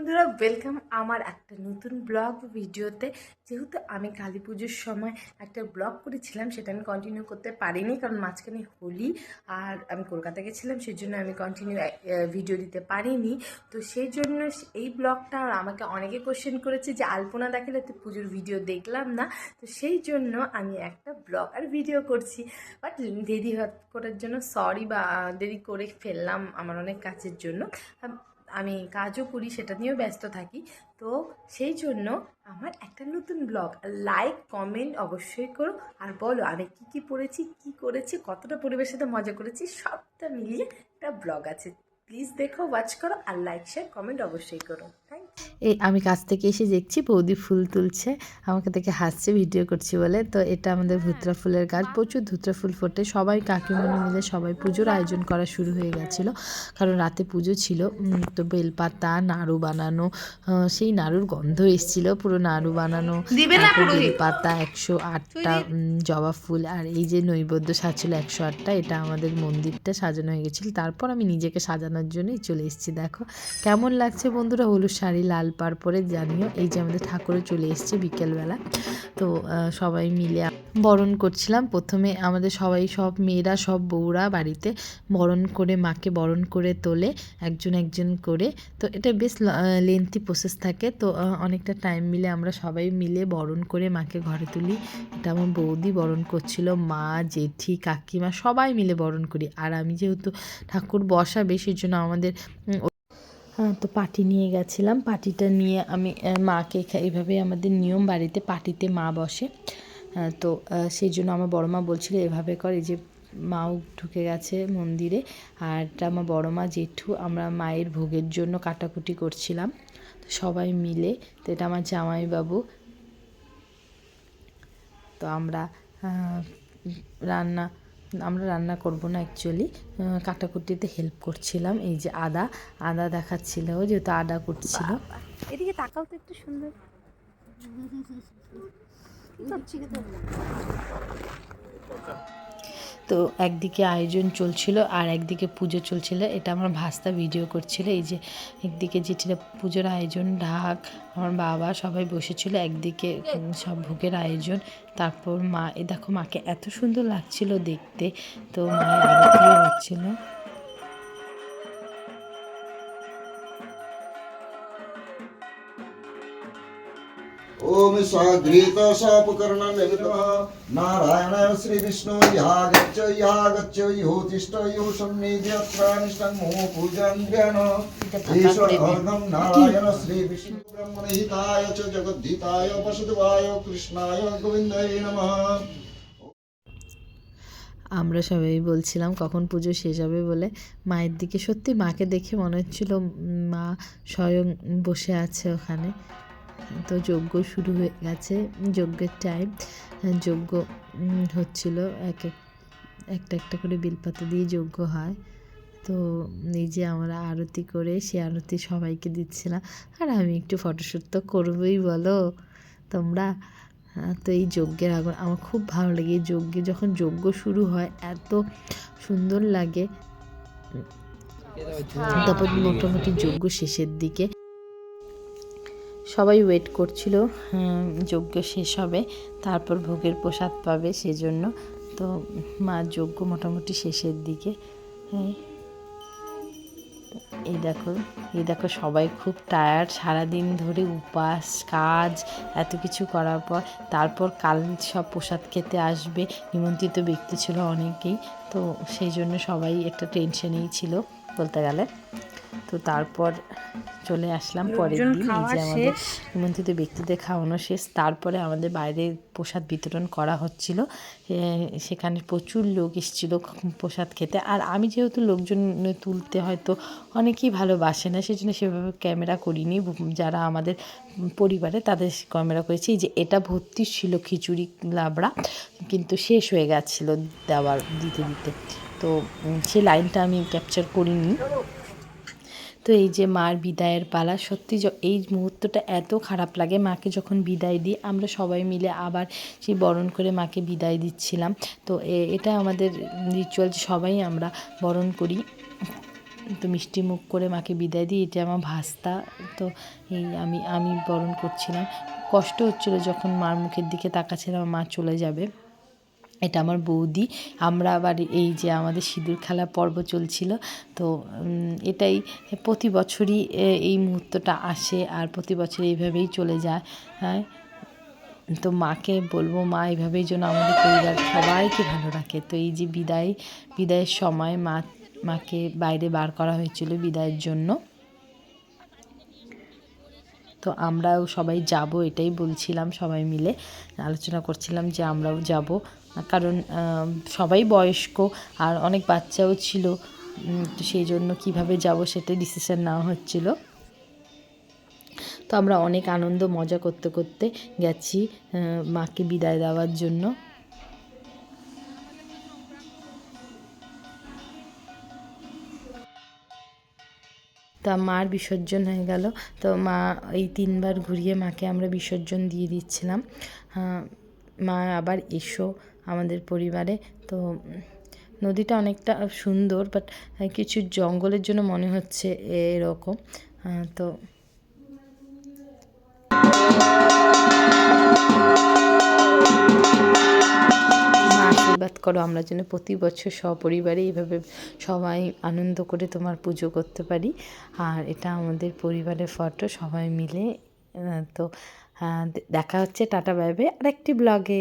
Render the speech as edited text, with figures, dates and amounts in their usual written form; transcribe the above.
বন্ধুরা, ওয়েলকাম আমার একটা নতুন ব্লগ ভিডিওতে। যেহেতু আমি কালী পুজোর সময় একটা ব্লগ করেছিলাম, সেটা আমি কন্টিনিউ করতে পারিনি, কারণ মাঝখানে হোলি আর আমি কলকাতা গেছিলাম, সেই জন্য আমি কন্টিনিউ ভিডিও দিতে পারিনি। তো সেই জন্য এই ব্লগটা আমাকে অনেকে কোশ্চেন করেছে যে আলপনা দেখালে তো পুজোর ভিডিও দেখলাম না। তো সেই জন্য আমি একটা ব্লগ আর ভিডিও করছি, বাট দেরি করার জন্য সরি, বা দেরি করে ফেললাম আমার অনেক কাজের জন্য। আমি কাজও করি, সেটা নিয়েও ব্যস্ত থাকি। তো সেই জন্য আমার একটা নতুন ব্লগ, লাইক কমেন্ট অবশ্যই করো, আর বলো আমি কি কি পড়েছি, কি করেছি, কতটা পরিবেশের সাথে মজা করেছি, সবটা মিলিয়ে একটা ব্লগ আছে। প্লিজ দেখো, ওয়াচ করো, আর লাইক শেয়ার কমেন্ট অবশ্যই করো। Thank you. এই আমি কাছ থেকে এসে দেখছি বৌদি ফুল তুলছে, আমাকে দেখে হাসছে ভিডিও করছি বলে। তো এটা আমাদের ধুতরা ফুলের গাছ, প্রচুর ধুতরা ফুল ফোটে। সবাই কাকিমণি মিলে সবাই পুজোর আয়োজন করা শুরু হয়ে গেছিলো, কারণ রাতে পুজো ছিল। তো বেলপাতা, নাড়ু বানানো, সেই নাড়ুর গন্ধ এসেছিলো, পুরো নাড়ু বানানো, তারপর বেলপাতা 108টা, জবা ফুল, আর এই যে নৈবেদ্য সাজছিল 108টা। এটা আমাদের মন্দিরটা সাজানো হয়ে গেছিলো। তারপর আমি নিজেকে সাজানোর জন্যই চলে এসেছি। দেখো কেমন লাগছে বন্ধুরা, হলুদ শাড়ি লাল পাড় পরে, জানিও। এই যে আমাদের ঠাকুরও চলে এসছে বিকেলবেলা। তো সবাই মিলে বরণ করছিলাম। প্রথমে আমাদের সব মেয়েরা, সব বউরা বাড়িতে বরণ করে, মাকে বরণ করে তোলে একজন একজন করে। তো এটা বেশ লেন্থি প্রসেস থাকে। তো অনেকটা টাইম মিলে আমরা সবাই মিলে বরণ করে মাকে ঘরে তুলি। এটা আমার বৌদি বরণ করছিল, মা, জেঠি, কাকিমা সবাই মিলে বরণ করি। আর আমি যেহেতু ঠাকুর বসাবে, সেই জন্য আমাদের তো পাটি নিয়ে গেছিলাম। পাটিটা নিয়ে আমি মাকে এইভাবে আমাদের নিয়ম, বাড়িতে পাটিতে মা বসে। তো সেই জন্য আমার বড় মা বলছিল এভাবে কর। এই যে মাও ঢুকে গেছে মন্দিরে, আর এটা আমার বড় মা, জেঠু, আমরা মায়ের ভোগের জন্য কাটাকুটি করছিলাম তো সবাই মিলে। তো এটা আমার জামাইবাবু। তো আমরা রান্না করব না, অ্যাকচুয়ালি কাটাকুটিতে হেল্প করছিলাম। এই যে আদা দেখাচ্ছিল, যেহেতু আদা কুটছিল। এদিকে তাকাও তো একটু সুন্দর। তো একদিকে আয়োজন চলছিল আর একদিকে পুজো চলছিল। এটা আমার ভাস্তা ভিডিও করছিল। এই যে একদিকে যেটা পুজোর আয়োজন, ঢাক, আমার বাবা সবাই বসেছিল, একদিকে সব ভোগের আয়োজন। তারপর মা, দেখো মাকে এত সুন্দর লাগছিল দেখতে। তো মায়ের আরতিও হচ্ছিল। ओम स्वागृत सापकर्ण निमित्तः नारायण श्री विष्णु यागच्च योतिष्ठ यो सन्निध्यत्रानिष्ठं मो पूजन्त्यन ईश्वर अर्घं नारायण श्री विष्णु ब्रह्मणहिताय च जगद्धिताय वसुदेवाय कृष्णाय गोविन्दाय नमः। আমরা সবাই বলছিলাম কখন পুজো শেষ হবে বলে। মায়ের দিকে, সত্যি মাকে দেখে মনে হচ্ছিল মা স্বয়ং বসে আছে ওখানে। তো যজ্ঞ শুরু হয়ে গেছে, যজ্ঞের টাইম। যজ্ঞ হচ্ছিল, একটা একটা করে বেলপাতা দিয়ে যজ্ঞ হয়। তো এই যে আমরা আরতি করে, সে আরতি সবাইকে দিচ্ছিলাম। আর আমি একটু ফটোশ্যুট তো করবোই, বলো তোমরা। তো এই যজ্ঞের আগুন আমার খুব ভালো লাগে। এই যজ্ঞে যখন যজ্ঞ শুরু হয় এত সুন্দর লাগে। তারপর মোটামুটি যজ্ঞ শেষের দিকে সবাই ওয়েট করছিল যজ্ঞ শেষ হবে, তারপর ভোগের প্রসাদ পাবে, সেজন্য। তো মা যজ্ঞ মোটামুটি শেষের দিকে। এই দেখো সবাই খুব টায়ার্ড, সারাদিন ধরে উপাস, কাজ, এত কিছু করার পর। তারপর কাল সব প্রসাদ খেতে আসবে, নিমন্ত্রিত ব্যক্তি ছিল অনেকেই। তো সেই জন্য সবাই একটা টেনশনেই ছিল বলতে গেলে। তো তারপর চলে আসলাম পরের দিন। এই যে আমাদের নিমন্ত্রিত ব্যক্তিদের খাওয়ানো শেষ, তারপরে আমাদের বাইরে প্রসাদ বিতরণ করা হচ্ছিল। সেখানে প্রচুর লোক এসেছিল প্রসাদ খেতে। আর আমি যেহেতু লোকজন তুলতে হয়তো অনেকেই ভালোবাসে না, সেই জন্য সেভাবে ক্যামেরা করিনি। যারা আমাদের পরিবারে তাদের ক্যামেরা করেছি। যে এটা ভর্তি ছিল খিচুড়ি লাবড়া, কিন্তু শেষ হয়ে গেছিলো দিতে দিতে। তো সেই লাইনটা আমি ক্যাপচার করিনি। তো এই যে মার বিদায়ের পালা, সত্যি এই মুহূর্তটা এত খারাপ লাগে। মাকে যখন বিদায় দিই, আমরা সবাই মিলে আবার সেই বরণ করে মাকে বিদায় দিচ্ছিলাম। তো এটা আমাদের রিচুয়াল, সবাই আমরা বরণ করি। তো মিষ্টি মুখ করে মাকে বিদায় দিই। এটা আমার ভাস্তা, তো এই আমি বরণ করছিলাম। কষ্ট হচ্ছিলো যখন মার মুখের দিকে তাকাচ্ছিলাম মা চলে যাবে। এটা আমার বৌদি। আমরা আবার এই যে আমাদের সিঁদুর খেলা পর্ব চলছিল, তো এটাই প্রতি বছরই এই মুহূর্তটা আসে আর প্রতি বছর এইভাবেই চলে যায়। হ্যাঁ, তো মাকে বলবো মা এইভাবেই যেন আমাদের পরিবার সবাইকে ভালো রাখে। তো এই যে বিদায়ের সময় মাকে বাইরে বার করা হয়েছিল বিদায়ের জন্য, তো আমরাও সবাই যাব এটাই বলছিলাম, সবাই মিলে আলোচনা করছিলাম যে আমরাও যাব, কারণ সবাই বয়স্ক আর অনেক বাচ্চাও ছিল, তো সেই জন্য কীভাবে যাব সেটাই ডিসিশন নেওয়া হচ্ছিল। তো আমরা অনেক আনন্দ মজা করতে করতে গেছি মাকে বিদায় দেওয়ার জন্য। তা মার বিসর্জন হয়ে গেল, তো মা এই 3 বার ঘুরিয়ে মাকে আমরা বিসর্জন দিয়ে দিচ্ছিলাম। মা আবার এসো আমাদের পরিবারে। তো নদীটা অনেকটা সুন্দর, বাট কিছু জঙ্গলের জন্য মনে হচ্ছে এরকম। তো আশীর্বাদ করো আমরা যেন প্রতি বছর সপরিবারে এইভাবে সবাই আনন্দ করে তোমার পুজো করতে পারি। আর এটা আমাদের পরিবারের ফটো সবাই মিলে। তো দেখা হচ্ছে, টাটা বাই বাই আরেকটি ব্লগে।